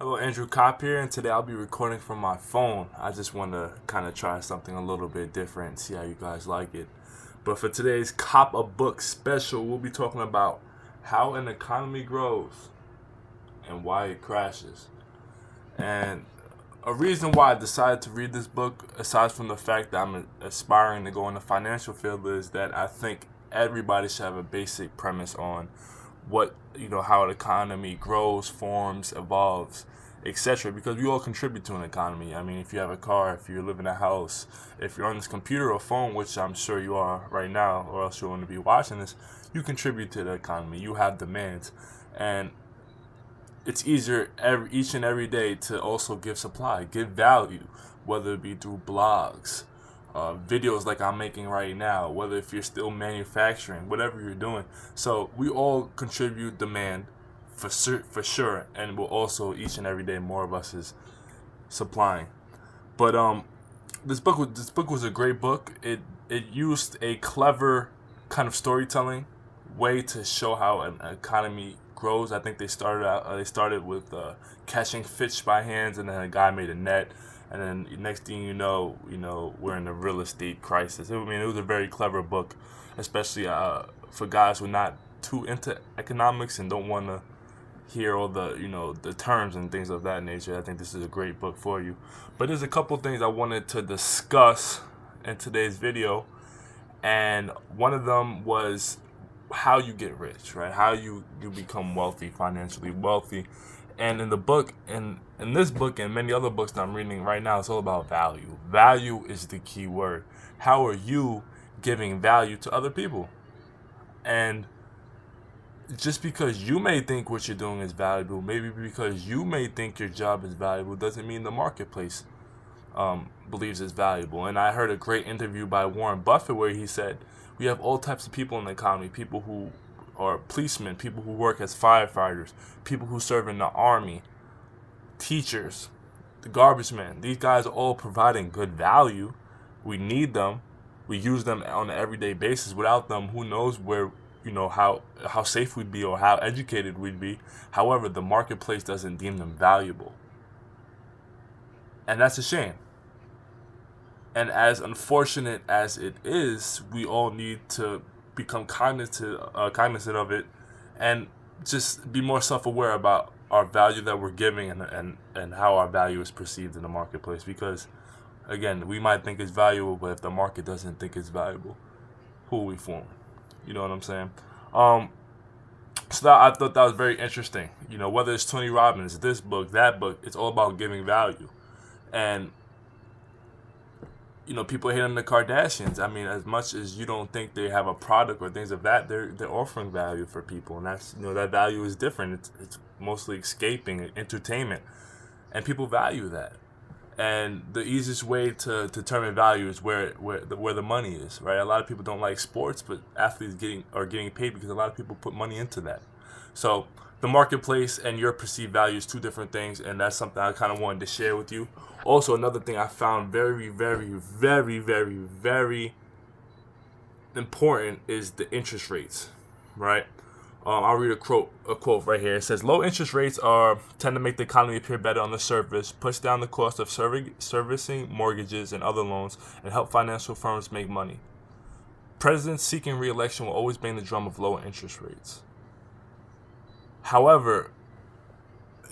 Hello, Andrew Kopp here, and today I'll be recording from my phone. I just want to kind of try something a little bit different, see how you guys like it. But for today's Cop a Book special, we'll be talking about how an economy grows and why it crashes. And a reason why I decided to read this book, aside from the fact that I'm aspiring to go in the financial field, is that I think everybody should have a basic premise on how an economy grows, forms, evolves, etc. Because we all contribute to an economy. I mean, if you have a car, if you live in a house, if you're on this computer or phone, which I'm sure you are right now, or else you're going to be watching this, you contribute to the economy. You have demands, and it's easier each and every day to also give supply, give value, whether it be through blogs, videos like I'm making right now, whether if you're still manufacturing, whatever you're doing. So we all contribute demand for sure, and we'll also each and every day more of us is supplying. But this book was a great book. It used a clever kind of storytelling way to show how an economy grows. I think they started with catching fish by hands, and then a guy made a net, and then next thing we're in a real estate crisis. It was a very clever book, especially for guys who are not too into economics and don't want to hear all the terms and things of that nature. I think this is a great book for you. But there's a couple things I wanted to discuss in today's video, and one of them was how you get rich, right? How you become wealthy, financially wealthy. And in this book and many other books that I'm reading right now, it's all about value. Value is the key word. How are you giving value to other people? And just because you may think what you're doing is valuable, maybe because you may think your job is valuable, doesn't mean the marketplace believes it's valuable. And I heard a great interview by Warren Buffett where he said we have all types of people in the economy: people who are policemen, people who work as firefighters, people who serve in the army, teachers, the garbage men. These guys are all providing good value. We need them. We use them on an everyday basis. Without them, who knows where how safe we'd be or how educated we'd be. However, the marketplace doesn't deem them valuable, and that's a shame. And as unfortunate as it is, we all need to become cognizant of it, and just be more self-aware about our value that we're giving, and how our value is perceived in the marketplace. Because again, we might think it's valuable, but if the market doesn't think it's valuable, who are we fooling? You know what I'm saying? Um, I thought that was very interesting. Whether it's Tony Robbins, this book, that book, it's all about giving value. And people hate on the Kardashians. I mean, as much as you don't think they have a product or things of that, they're offering value for people, and that's that value is different. It's mostly escaping, entertainment, and people value that. And the easiest way to determine value is where the money is, right? A lot of people don't like sports, but athletes are getting paid because a lot of people put money into that. So the marketplace and your perceived value is two different things, and that's something I kind of wanted to share with you. Also, another thing I found very, very, very, very, very important is the interest rates, right? I'll read a quote right here. It says, "Low interest rates tend to make the economy appear better on the surface, push down the cost of servicing mortgages and other loans, and help financial firms make money. Presidents seeking re-election will always bang the drum of lower interest rates. However,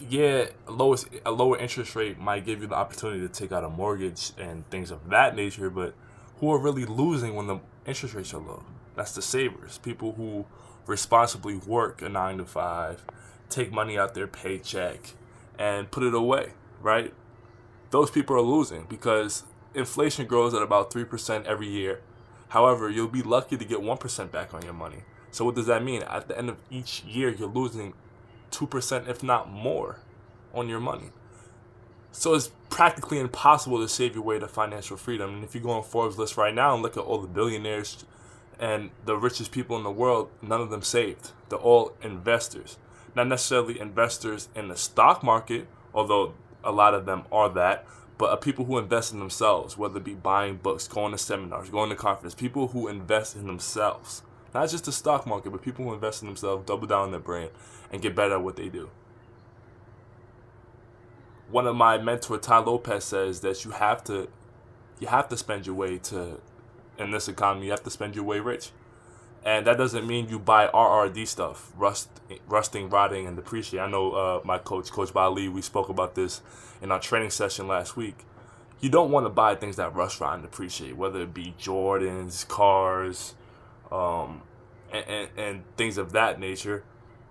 yeah, a lower interest rate might give you the opportunity to take out a mortgage and things of that nature, but who are really losing when the interest rates are low? That's the savers, people who responsibly work a 9 to 5, take money out their paycheck, and put it away, right? Those people are losing because inflation grows at about 3% every year. However, you'll be lucky to get 1% back on your money. So what does that mean? At the end of each year, you're losing 2%, if not more, on your money. So it's practically impossible to save your way to financial freedom. And if you go on Forbes list right now and look at all the billionaires and the richest people in the world, none of them saved. They're all investors. Not necessarily investors in the stock market, although a lot of them are that, but people who invest in themselves, whether it be buying books, going to seminars, going to conferences, people who invest in themselves. Not just the stock market, but people who invest in themselves, double down on their brain, and get better at what they do. one of my mentor, Ty Lopez, says that you have to spend your way to, in this economy, you have to spend your way rich. And that doesn't mean you buy RRD stuff, rusting, rotting, and depreciating. I know my Coach Bali, we spoke about this in our training session last week. You don't want to buy things that rust, rot, and depreciate, whether it be Jordans, cars, and things of that nature.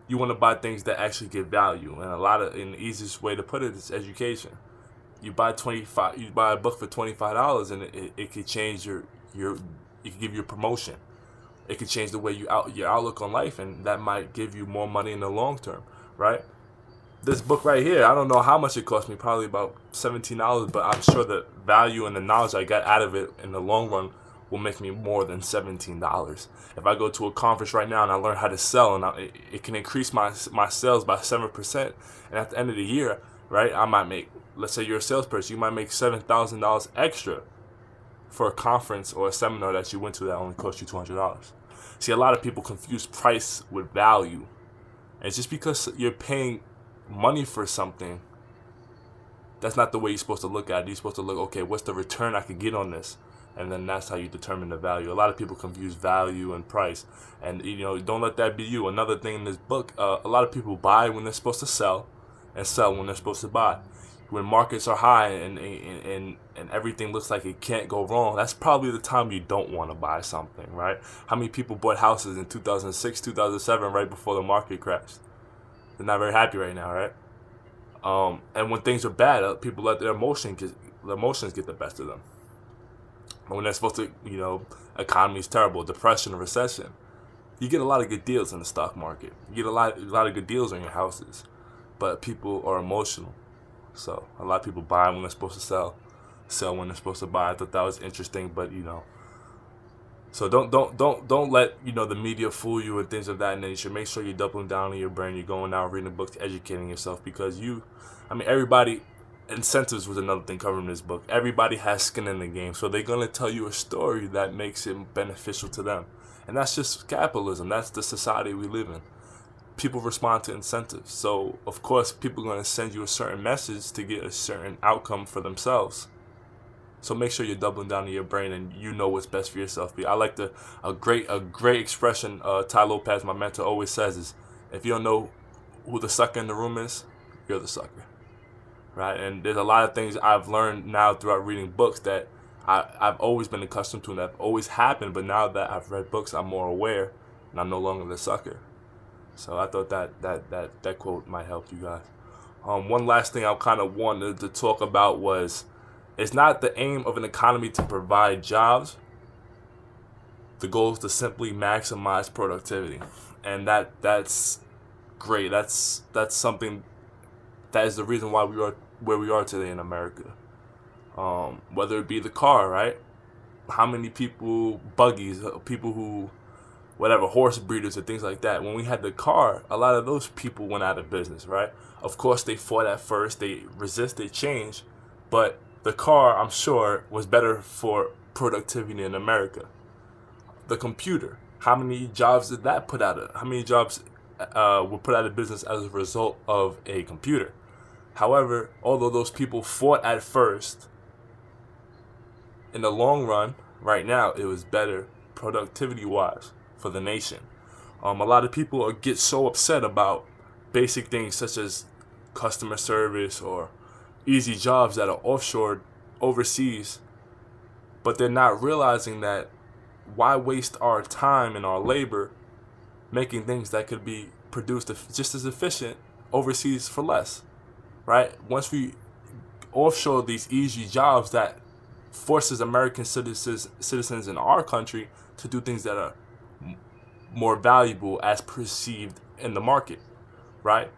You want to buy things that actually give value, and the easiest way to put it is education. You buy a book for $25, and it could change it could give you a promotion. It could change the way your outlook on life, and that might give you more money in the long term, right? This book right here, I don't know how much it cost me, probably about $17, but I'm sure the value and the knowledge I got out of it in the long run will make me more than $17. If I go to a conference right now and I learn how to sell, and it can increase my sales by 7%, and at the end of the year, right, I might make, let's say you're a salesperson, you might make $7,000 extra for a conference or a seminar that you went to that only cost you $200. See, a lot of people confuse price with value. And it's just because you're paying money for something, that's not the way you're supposed to look at it. You're supposed to look, okay, what's the return I could get on this? And then that's how you determine the value. A lot of people confuse value and price. And, don't let that be you. Another thing in this book, a lot of people buy when they're supposed to sell and sell when they're supposed to buy. When markets are high and everything looks like it can't go wrong, that's probably the time you don't want to buy something, right? How many people bought houses in 2006, 2007, right before the market crashed? They're not very happy right now, right? And when things are bad, people let their emotions get the best of them. But when they're supposed to, economy is terrible, depression, or recession, you get a lot of good deals in the stock market. You get a lot of good deals on your houses, but people are emotional. So a lot of people buy when they're supposed to sell when they're supposed to buy. I thought that was interesting, but so don't let the media fool you and things of that nature. Make sure you're doubling down on your brain. You're going out reading books, educating yourself, because everybody. Incentives was another thing covered in this book. Everybody has skin in the game, so they're gonna tell you a story that makes it beneficial to them, and that's just capitalism. That's the society we live in. People respond to incentives, so of course people are gonna send you a certain message to get a certain outcome for themselves. So make sure you're doubling down on your brain and you know what's best for yourself. I like a great expression Ty Lopez, my mentor, always says is, if you don't know who the sucker in the room is, you're the sucker. Right? And there's a lot of things I've learned now throughout reading books that I've always been accustomed to and that have always happened, but now that I've read books, I'm more aware and I'm no longer the sucker. So I thought that quote might help you guys. One last thing I kind of wanted to talk about was, it's not the aim of an economy to provide jobs. The goal is to simply maximize productivity. And that's great. That's something that is the reason why we are where we are today in America. Whether it be the car, right? How many people, buggies, people who, whatever, horse breeders and things like that. When we had the car, a lot of those people went out of business, right? Of course, they fought at first. They resisted change. But the car, I'm sure, was better for productivity in America. The computer, how many jobs did that put out of? How many jobs were put out of business as a result of a computer? However, although those people fought at first, in the long run, right now, it was better productivity-wise for the nation. A lot of people get so upset about basic things such as customer service or easy jobs that are offshored overseas, but they're not realizing that why waste our time and our labor making things that could be produced just as efficient overseas for less, right? Once we offshore these easy jobs that forces American citizens in our country to do things that are more valuable as perceived in the market, right?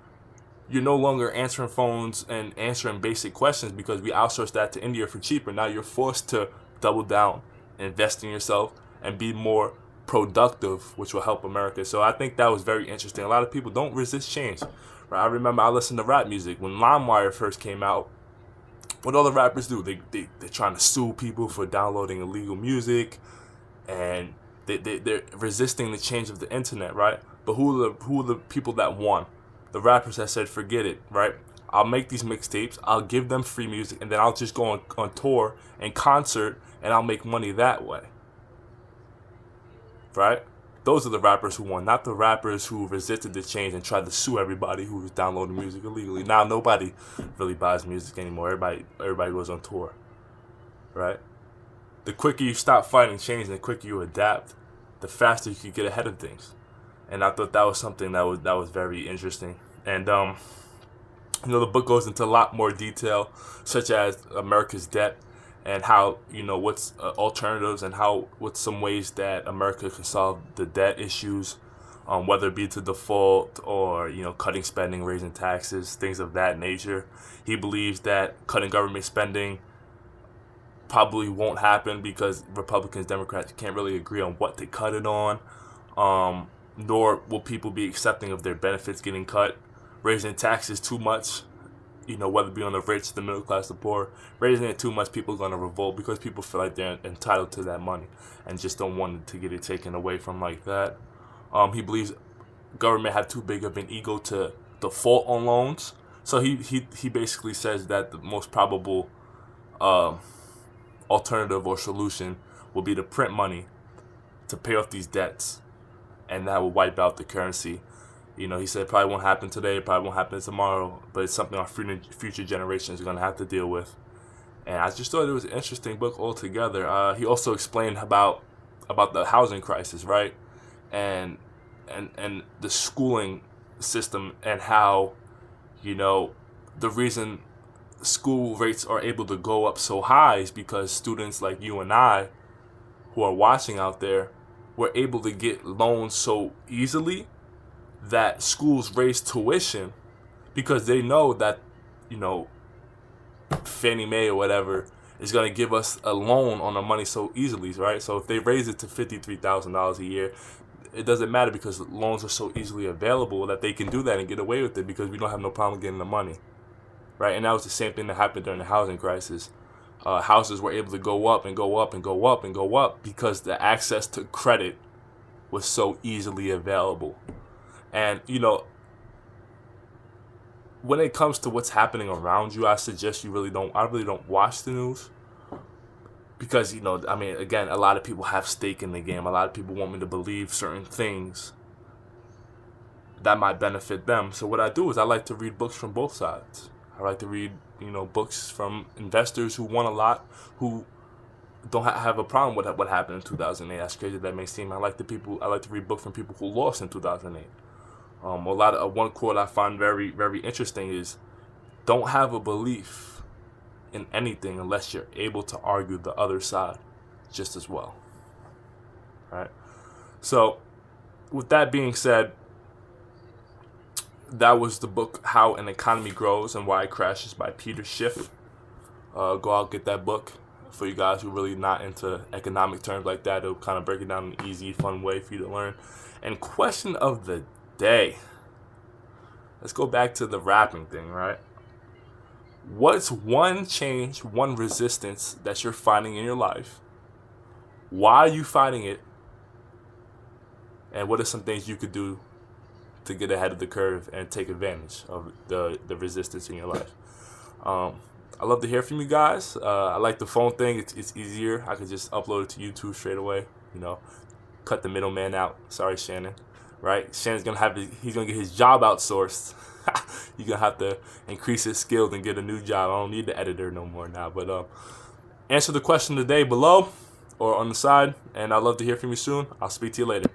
You're no longer answering phones and answering basic questions because we outsourced that to India for cheaper. Now you're forced to double down, invest in yourself, and be more productive, which will help America. So I think that was very interesting. A lot of people don't resist change. Right? I remember I listened to rap music when LimeWire first came out. What all the rappers do? They're trying to sue people for downloading illegal music, and they're resisting the change of the internet, right? But who are the people that won? The rappers that said forget it, right? I'll make these mixtapes, I'll give them free music, and then I'll just go on tour and concert, and I'll make money that way. Right? Those are the rappers who won, not the rappers who resisted the change and tried to sue everybody who was downloading music illegally. Now nobody really buys music anymore. Everybody goes on tour. Right? The quicker you stop fighting change and the quicker you adapt, the faster you can get ahead of things. And I thought that was something that was very interesting. And the book goes into a lot more detail, such as America's debt and how, what's alternatives and what's some ways that America can solve the debt issues, whether it be to default or, cutting spending, raising taxes, things of that nature. He believes that cutting government spending probably won't happen because Republicans, Democrats can't really agree on what to cut it on, nor will people be accepting of their benefits getting cut. Raising taxes too much, whether it be on the rich, the middle class, the poor, raising it too much, people are going to revolt because people feel like they're entitled to that money and just don't want to get it taken away from like that. He believes government had too big of an ego to default on loans. So he basically says that the most probable alternative or solution will be to print money to pay off these debts, and that will wipe out the currency. He said it probably won't happen today, it probably won't happen tomorrow, but it's something our future generations are going to have to deal with. And I just thought it was an interesting book altogether. He also explained about the housing crisis, right? And the schooling system, and how, the reason school rates are able to go up so high is because students like you and I, who are watching out there, were able to get loans so easily that schools raise tuition because they know that, Fannie Mae or whatever is going to give us a loan on our money so easily, right? So if they raise it to $53,000 a year, it doesn't matter because loans are so easily available that they can do that and get away with it because we don't have no problem getting the money, right? And that was the same thing that happened during the housing crisis. Houses were able to go up and go up and go up and go up because the access to credit was so easily available. And, when it comes to what's happening around you, I suggest I really don't watch the news. Because, again, a lot of people have stake in the game. A lot of people want me to believe certain things that might benefit them. So what I do is I like to read books from both sides. I like to read, books from investors who won a lot, who don't have a problem with what happened in 2008. As crazy as that may seem, I like to read books from people who lost in 2008. One quote I find very, very interesting is, "Don't have a belief in anything unless you're able to argue the other side just as well." Right? So, with that being said, that was the book How an Economy Grows and Why It Crashes by Peter Schiff. Go out, get that book. For you guys who are really not into economic terms like that, it'll kind of break it down in an easy, fun way for you to learn. And question of the day. Let's go back to the rapping thing, right? What's one change, one resistance that you're finding in your life? Why are you fighting it? And what are some things you could do to get ahead of the curve and take advantage of the resistance in your life? I love to hear from you guys. I like the phone thing. It's easier. I could just upload it to YouTube straight away. Cut the middleman out. Sorry, Shannon. Right? Shannon's he's gonna get his job outsourced. You're gonna have to increase his skills and get a new job. I don't need the editor no more now. But answer the question today below or on the side, and I'd love to hear from you soon. I'll speak to you later.